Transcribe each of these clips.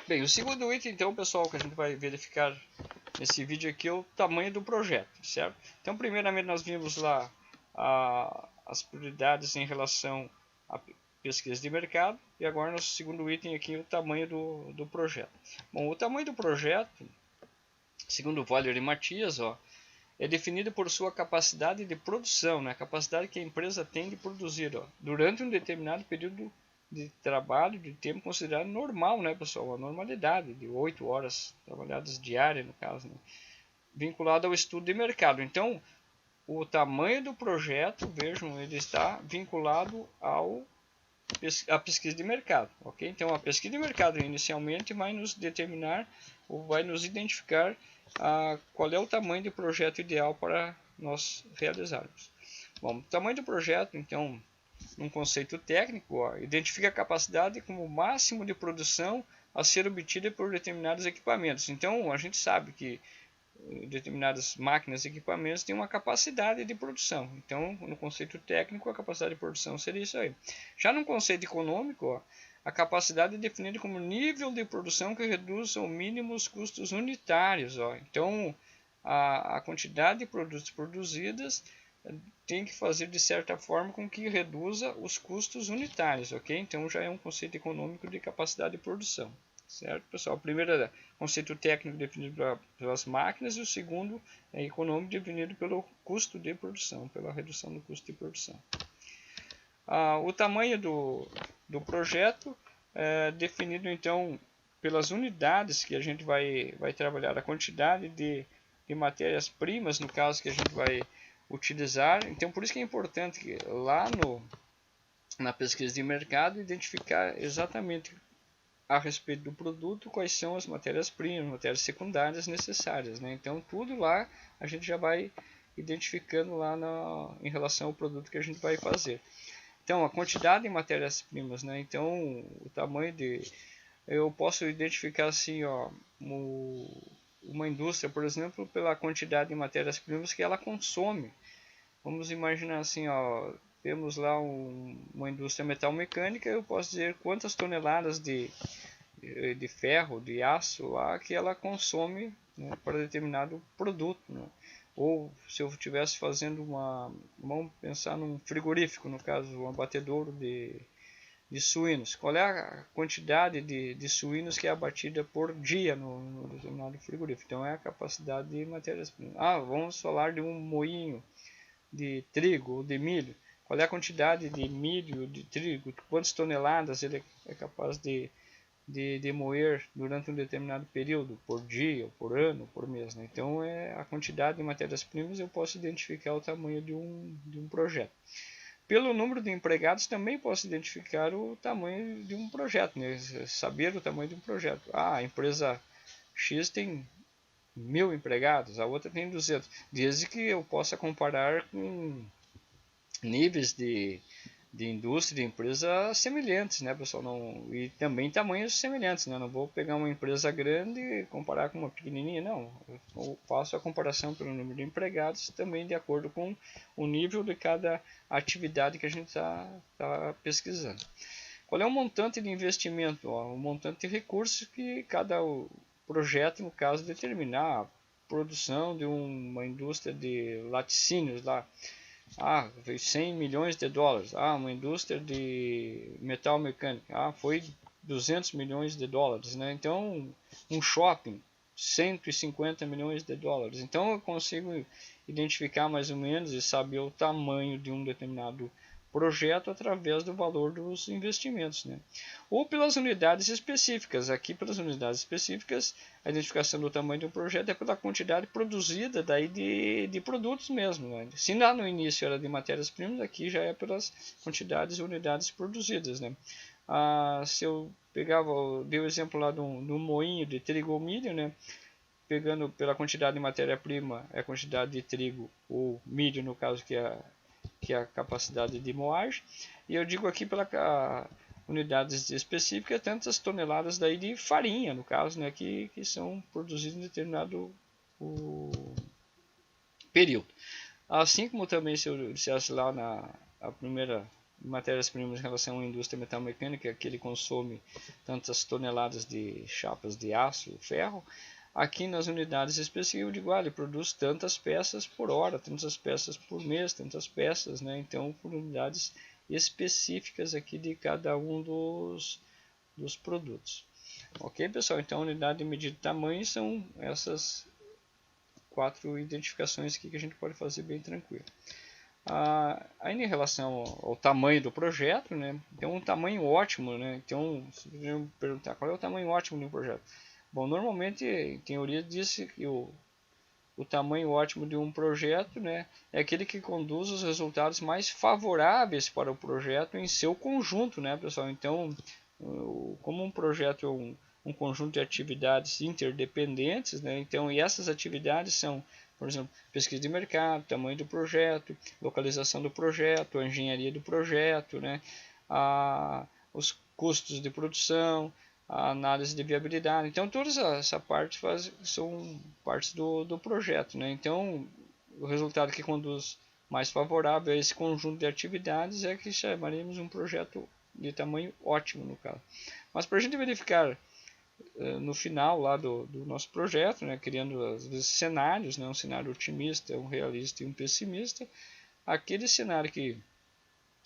Bem, o segundo item, então, pessoal, que a gente vai verificar nesse vídeo aqui é o tamanho do projeto, certo? Então, primeiramente, nós vimos lá as prioridades em relação à pesquisa de mercado, e agora nosso segundo item aqui é o tamanho do projeto. Bom, o tamanho do projeto, segundo o Valery Matias, é definido por sua capacidade de produção, né? A capacidade que a empresa tem de produzir durante um determinado período de trabalho, de tempo considerado normal, né, pessoal? A normalidade, de 8 horas trabalhadas diárias, no caso, né? Vinculado ao estudo de mercado. Então, o tamanho do projeto, vejam, ele está vinculado à pesquisa de mercado, ok? Então, a pesquisa de mercado inicialmente vai nos determinar, ou vai nos identificar qual é o tamanho de projeto ideal para nós realizarmos. Bom, o tamanho do projeto, então, num conceito técnico, identifica a capacidade como o máximo de produção a ser obtida por determinados equipamentos. Então, a gente sabe que determinadas máquinas e equipamentos têm uma capacidade de produção. Então, no conceito técnico, a capacidade de produção seria isso aí. Já no conceito econômico, a capacidade é definida como nível de produção que reduz ao mínimo os custos unitários. Então, a quantidade de produtos produzidos tem que fazer de certa forma com que reduza os custos unitários, ok? Então, já é um conceito econômico de capacidade de produção. Certo, pessoal? O primeiro é conceito técnico definido pelas máquinas e o segundo é econômico definido pelo custo de produção, pela redução do custo de produção. O tamanho do projeto é definido então pelas unidades que a gente vai trabalhar, a quantidade de matérias-primas, no caso que a gente vai utilizar. Então, por isso que é importante que lá na pesquisa de mercado identificar exatamente a respeito do produto, quais são as matérias-primas, matérias secundárias necessárias, né? Então, tudo lá a gente já vai identificando lá em relação ao produto que a gente vai fazer. Então, a quantidade de matérias-primas, né? Então, o tamanho eu posso identificar assim, uma indústria, por exemplo, pela quantidade de matérias-primas que ela consome. Vamos imaginar assim, temos lá uma indústria metal-mecânica, eu posso dizer quantas toneladas de ferro, de aço lá que ela consome, né, para determinado produto, né? Ou se eu estivesse fazendo vamos pensar num frigorífico, no caso, um abatedouro de suínos. Qual é a quantidade de suínos que é abatida por dia no determinado frigorífico? Então é a capacidade de matérias-primas. Vamos falar de um moinho de trigo ou de milho. Qual é a quantidade de milho, de trigo, quantas toneladas ele é capaz de moer durante um determinado período, por dia, por ano, por mês, né? Então, a quantidade de matérias-primas eu posso identificar o tamanho de um projeto. Pelo número de empregados também posso identificar o tamanho de um projeto, né? Saber o tamanho de um projeto. A empresa X tem 1000 empregados, a outra tem 200, desde que eu possa comparar com níveis de indústria, de empresa semelhantes, né, pessoal? E também tamanhos semelhantes, né? Não vou pegar uma empresa grande e comparar com uma pequenininha, não. Eu faço a comparação pelo número de empregados, também de acordo com o nível de cada atividade que a gente está pesquisando. Qual é o montante de investimento? O montante de recursos que cada projeto, no caso, determinar. A produção de uma indústria de laticínios lá, veio 100 milhões de dólares. Uma indústria de metal mecânico, foi 200 milhões de dólares, né? Então, um shopping, 150 milhões de dólares. Então, eu consigo identificar mais ou menos e saber o tamanho de um determinado projeto através do valor dos investimentos, né? Ou pelas unidades específicas. Aqui, pelas unidades específicas, a identificação do tamanho do projeto é pela quantidade produzida daí de produtos mesmo, né? Se lá no início era de matérias-primas, aqui já é pelas quantidades e unidades produzidas, né? Se eu dei o exemplo lá do moinho de trigo ou milho, né? Pegando pela quantidade de matéria-prima, é a quantidade de trigo ou milho, no caso, que é a capacidade de moagem. E eu digo aqui pela unidades específicas, tantas toneladas daí de farinha, no caso, né, que são produzidas em determinado período. Assim como também se eu dissesse lá na primeira matérias-primas em relação à indústria metalmecânica, que ele consome tantas toneladas de chapas de aço, ferro. Aqui nas unidades específicas, eu digo, ele produz tantas peças por hora, tantas peças por mês, tantas peças, né? Então, por unidades específicas aqui de cada um dos produtos. Ok, pessoal? Então, a unidade de medida de tamanho são essas 4 identificações aqui que a gente pode fazer bem tranquilo. Ainda em relação ao tamanho do projeto, né, tem um tamanho ótimo, né, então, se você me perguntar qual é o tamanho ótimo de um projeto. Bom, normalmente, em teoria, diz que o tamanho ótimo de um projeto, né, é aquele que conduz os resultados mais favoráveis para o projeto em seu conjunto, né, pessoal? Então, como um projeto é um conjunto de atividades interdependentes, né, então, e essas atividades são, por exemplo, pesquisa de mercado, tamanho do projeto, localização do projeto, a engenharia do projeto, né, os custos de produção, a análise de viabilidade. Então, todas essa parte são partes do projeto, né? Então, o resultado que conduz mais favorável a esse conjunto de atividades é que chamaríamos um projeto de tamanho ótimo, no caso. Mas para a gente verificar no final lá do nosso projeto, né, criando às vezes cenários, né, um cenário otimista, um realista e um pessimista, aquele cenário que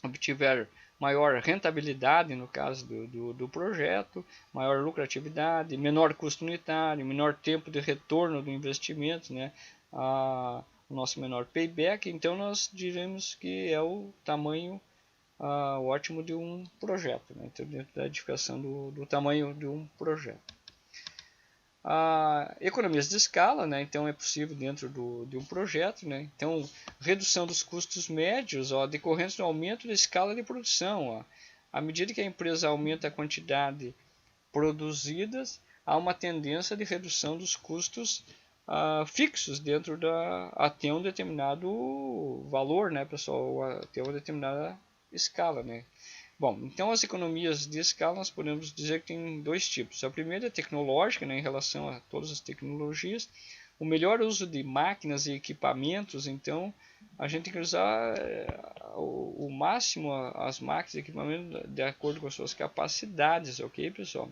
obtiver maior rentabilidade no caso do projeto, maior lucratividade, menor custo unitário, menor tempo de retorno do investimento, né, o nosso menor payback, então nós diremos que é o tamanho ótimo de um projeto, né, então dentro da edificação do tamanho de um projeto. Economias de escala, né? Então é possível dentro de um projeto, né? Então redução dos custos médios, decorrentes do aumento da escala de produção. À medida que a empresa aumenta a quantidade produzida, há uma tendência de redução dos custos fixos dentro até um determinado valor, né, pessoal? Até uma determinada escala, né? Bom, então as economias de escala nós podemos dizer que tem 2 tipos. A primeira é tecnológica, né, em relação a todas as tecnologias. O melhor uso de máquinas e equipamentos, então a gente tem que usar o máximo as máquinas e equipamentos de acordo com as suas capacidades, ok, pessoal?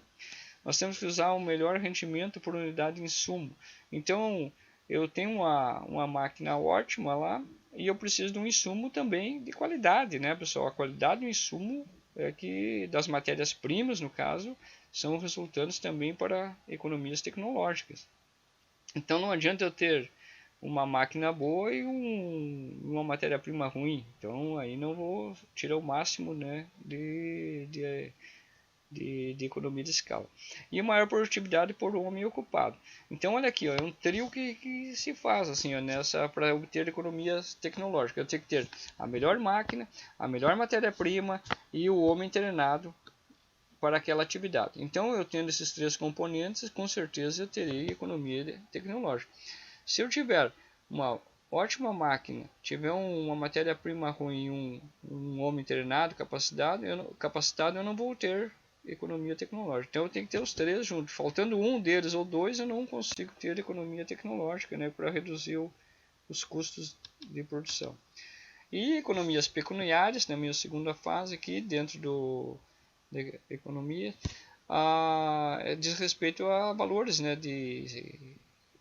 Nós temos que usar o melhor rendimento por unidade de insumo. Então eu tenho uma máquina ótima lá e eu preciso de um insumo também de qualidade, né, pessoal? A qualidade do insumo das matérias-primas, no caso, são resultantes também para economias tecnológicas. Então não adianta eu ter uma máquina boa e uma matéria-prima ruim. Então aí não vou tirar o máximo, né, de economia de escala. E maior produtividade por homem ocupado. Então olha aqui, é um trio que se faz assim, para obter economias tecnológicas. Eu tenho que ter a melhor máquina, a melhor matéria-prima e o homem treinado para aquela atividade. Então eu tendo esses 3 componentes, com certeza eu terei economia tecnológica. Se eu tiver uma ótima máquina, tiver uma matéria-prima ruim, um homem treinado, capacitado, eu não vou ter economia tecnológica. Então eu tenho que ter os 3 juntos. Faltando um deles ou 2, eu não consigo ter economia tecnológica, né, para reduzir os custos de produção. E economias pecuniárias, na minha segunda fase aqui, dentro da economia, diz respeito a valores, né,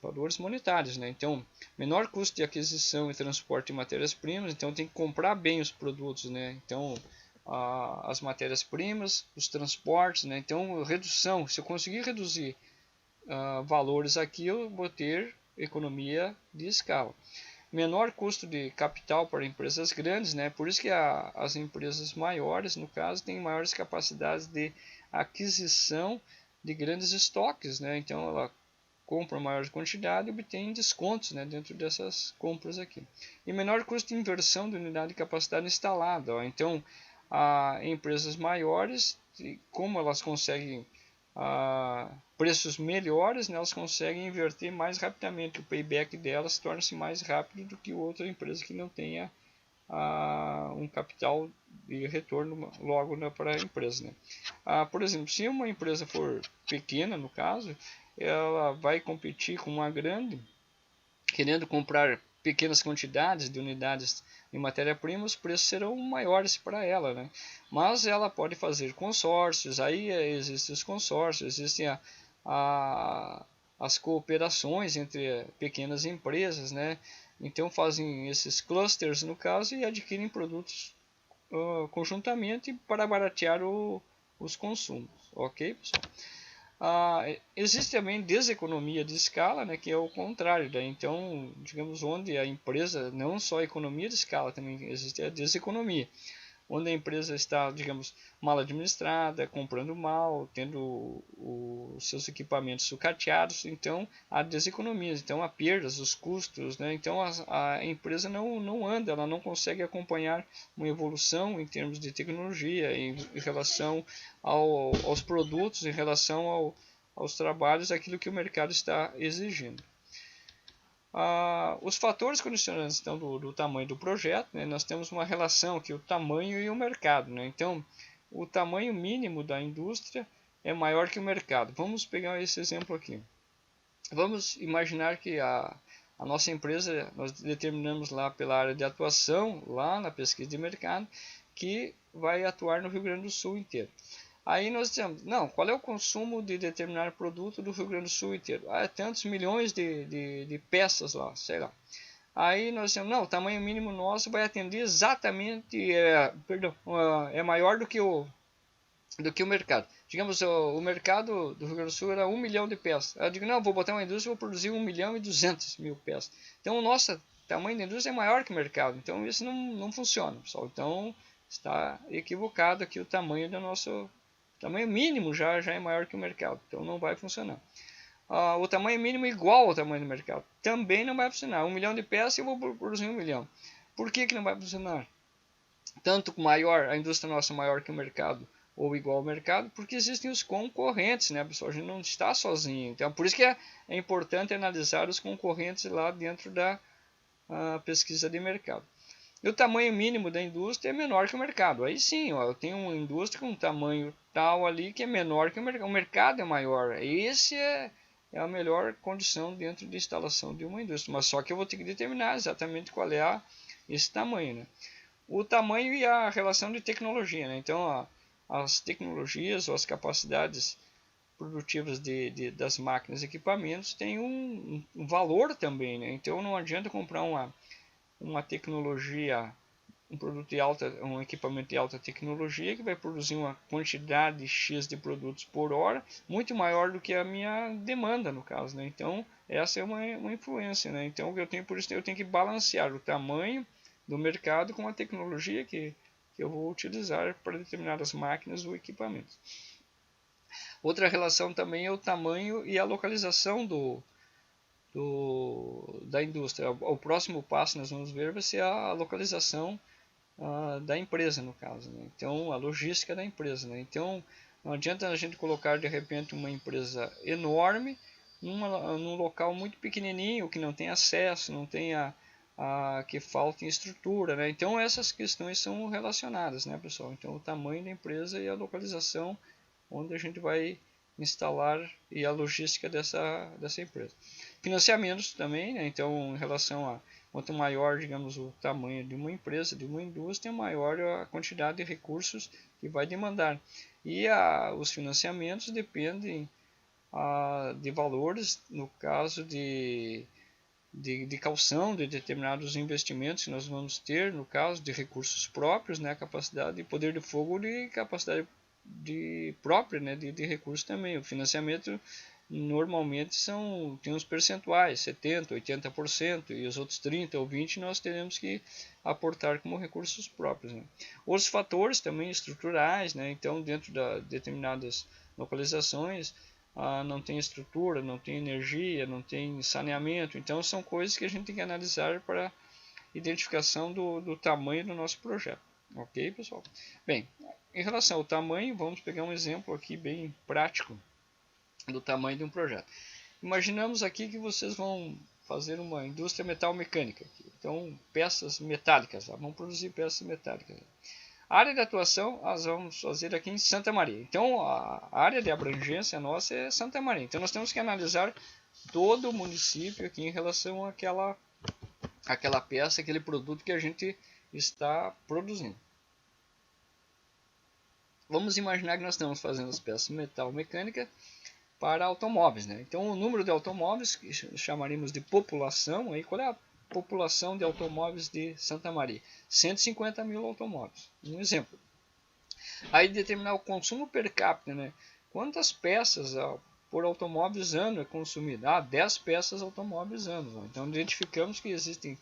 valores monetários, né? Então, menor custo de aquisição e transporte de matérias-primas, então tem que comprar bem os produtos, né? Então, as matérias-primas, os transportes, né? Então, redução, se eu conseguir reduzir valores aqui, eu vou ter economia de escala. Menor custo de capital para empresas grandes, né? Por isso que as empresas maiores, no caso, têm maiores capacidades de aquisição de grandes estoques, né? Então, ela compra maior quantidade e obtém descontos, né, dentro dessas compras aqui. E menor custo de inversão de unidade de capacidade instalada. Então, empresas maiores, como elas conseguem preços melhores, né, elas conseguem inverter mais rapidamente. O payback delas torna-se mais rápido do que outra empresa que não tenha um capital de retorno logo para a empresa, né? Por exemplo, se uma empresa for pequena, no caso, ela vai competir com uma grande, querendo comprar pequenas quantidades de unidades em matéria-prima, os preços serão maiores para ela, né? Mas ela pode fazer consórcios, aí existem os consórcios, existem as cooperações entre pequenas empresas, né? Então fazem esses clusters no caso e adquirem produtos conjuntamente para baratear os consumos, ok, pessoal? Existe também deseconomia de escala, né, que é o contrário, né? Então, digamos, onde a empresa, não só a economia de escala, também existe a deseconomia, onde a empresa está, digamos, mal administrada, comprando mal, tendo os seus equipamentos sucateados, então há deseconomias, então há perdas, os custos, né? Então a empresa não anda, ela não consegue acompanhar uma evolução em termos de tecnologia, em relação aos produtos, em relação aos trabalhos, aquilo que o mercado está exigindo. Os fatores condicionantes então, do tamanho do projeto, né? Nós temos uma relação aqui, o tamanho e o mercado, né? Então, o tamanho mínimo da indústria é maior que o mercado. Vamos pegar esse exemplo aqui. Vamos imaginar que a nossa empresa, nós determinamos lá pela área de atuação, lá na pesquisa de mercado, que vai atuar no Rio Grande do Sul inteiro. Aí nós dizemos, não, qual é o consumo de determinado produto do Rio Grande do Sul inteiro? É tantos milhões de peças lá, sei lá. Aí nós dizemos, não, o tamanho mínimo nosso vai atender exatamente, é maior do que o mercado. Digamos, o mercado do Rio Grande do Sul era 1 milhão de peças. Eu digo, não, vou botar uma indústria e vou produzir 1 milhão e 200 mil peças. Então o nosso tamanho da indústria é maior que o mercado. Então isso não funciona, pessoal. Então está equivocado aqui o tamanho do nosso... O tamanho mínimo já é maior que o mercado, então não vai funcionar. O tamanho mínimo é igual ao tamanho do mercado, também não vai funcionar. 1 milhão de peças eu vou produzir 1 milhão. Por que não vai funcionar? Tanto maior, a indústria nossa maior que o mercado, ou igual ao mercado, porque existem os concorrentes, né, pessoal? A gente não está sozinho. Então, por isso que é importante analisar os concorrentes lá dentro da pesquisa de mercado. E o tamanho mínimo da indústria é menor que o mercado. Aí sim, ó, eu tenho uma indústria com um tamanho tal ali que é menor que o mercado. O mercado é maior. Esse é a melhor condição dentro de instalação de uma indústria. Mas só que eu vou ter que determinar exatamente qual é esse tamanho, né? O tamanho e a relação de tecnologia, né? Então, as tecnologias ou as capacidades produtivas das máquinas e equipamentos têm um valor também, né? Então, não adianta comprar uma tecnologia, um produto de um equipamento de alta tecnologia que vai produzir uma quantidade X de produtos por hora muito maior do que a minha demanda, no caso, né? Então essa é uma influência, né? Então por isso eu tenho que balancear o tamanho do mercado com a tecnologia que eu vou utilizar para determinadas máquinas ou equipamentos. Outra relação também é o tamanho e a localização da indústria. O próximo passo nós vamos ver vai ser a localização da empresa, no caso, né? Então a logística da empresa, né? Então não adianta a gente colocar de repente uma empresa enorme num local muito pequenininho que não tem acesso, não tem que falta em estrutura, né? Então essas questões são relacionadas, né, pessoal? Então o tamanho da empresa e a localização onde a gente vai instalar e a logística dessa empresa. Financiamentos também, né? Então em relação a quanto maior, digamos, o tamanho de uma empresa, de uma indústria, maior a quantidade de recursos que vai demandar. E os financiamentos dependem de valores, no caso de calção de determinados investimentos que nós vamos ter, no caso de recursos próprios, né, capacidade de poder de fogo e capacidade própria, né, de recursos também. O financiamento normalmente tem uns percentuais, 70%, 80%, e os outros 30% ou 20% nós teremos que aportar como recursos próprios, né? Os fatores também estruturais, né? Então dentro de determinadas localizações não tem estrutura, não tem energia, não tem saneamento, então são coisas que a gente tem que analisar para identificação do tamanho do nosso projeto. Ok, pessoal? Bem, em relação ao tamanho, vamos pegar um exemplo aqui bem prático do tamanho de um projeto. Imaginamos aqui que vocês vão fazer uma indústria metal mecânica. Então, peças metálicas, vamos produzir peças metálicas. A área de atuação nós vamos fazer aqui em Santa Maria. Então, a área de abrangência nossa é Santa Maria. Então, nós temos que analisar todo o município aqui em relação àquela peça, aquele produto que a gente está produzindo. Vamos imaginar que nós estamos fazendo as peças metal mecânica para automóveis, né? Então o número de automóveis, que chamaremos de população, aí qual é a população de automóveis de Santa Maria? 150 mil automóveis, um exemplo. Aí determinar o consumo per capita, né? Quantas peças por automóveis ano é consumido? 10 peças automóveis ano. Então identificamos que existem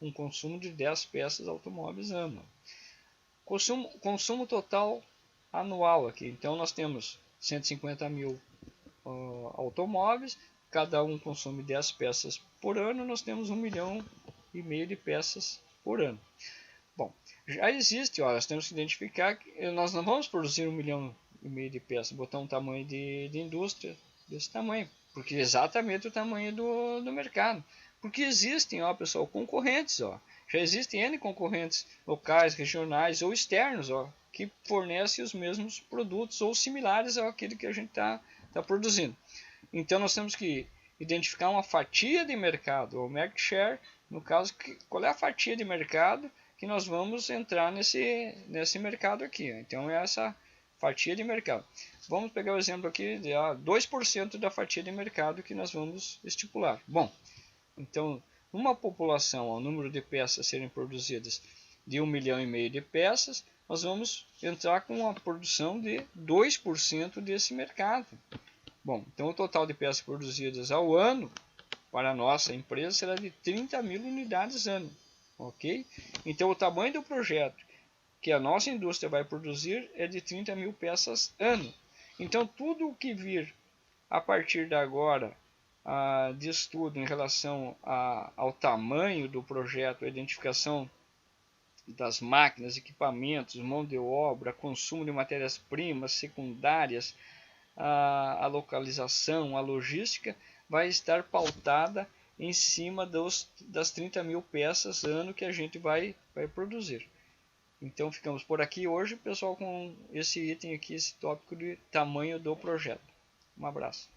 um consumo de 10 peças automóveis ano. Consumo total anual aqui. Então nós temos 150 mil automóveis, cada um consome 10 peças por ano, nós temos 1,5 milhão de peças por ano. Bom, já existe, nós temos que identificar que nós não vamos produzir 1,5 milhão de peças, botar um tamanho de indústria desse tamanho, porque é exatamente o tamanho do mercado. Porque existem, pessoal, concorrentes, já existem N concorrentes locais, regionais ou externos, que fornecem os mesmos produtos ou similares àquele que a gente está produzindo. Então nós temos que identificar uma fatia de mercado, ou market share, no caso, qual é a fatia de mercado que nós vamos entrar nesse mercado aqui. Então é essa fatia de mercado. Vamos pegar o exemplo aqui de 2% da fatia de mercado que nós vamos estipular. Bom, então numa população, o número de peças a serem produzidas de 1,5 milhão de peças, nós vamos entrar com uma produção de 2% desse mercado. Bom, então o total de peças produzidas ao ano para a nossa empresa será de 30 mil unidades ano, ok? Então o tamanho do projeto que a nossa indústria vai produzir é de 30 mil peças ano. Então tudo o que vir a partir de agora de estudo em relação ao tamanho do projeto, a identificação das máquinas, equipamentos, mão de obra, consumo de matérias-primas secundárias, a localização, a logística, vai estar pautada em cima das 30 mil peças ano que a gente vai produzir. Então ficamos por aqui hoje, pessoal, com esse item aqui, esse tópico de tamanho do projeto. Um abraço.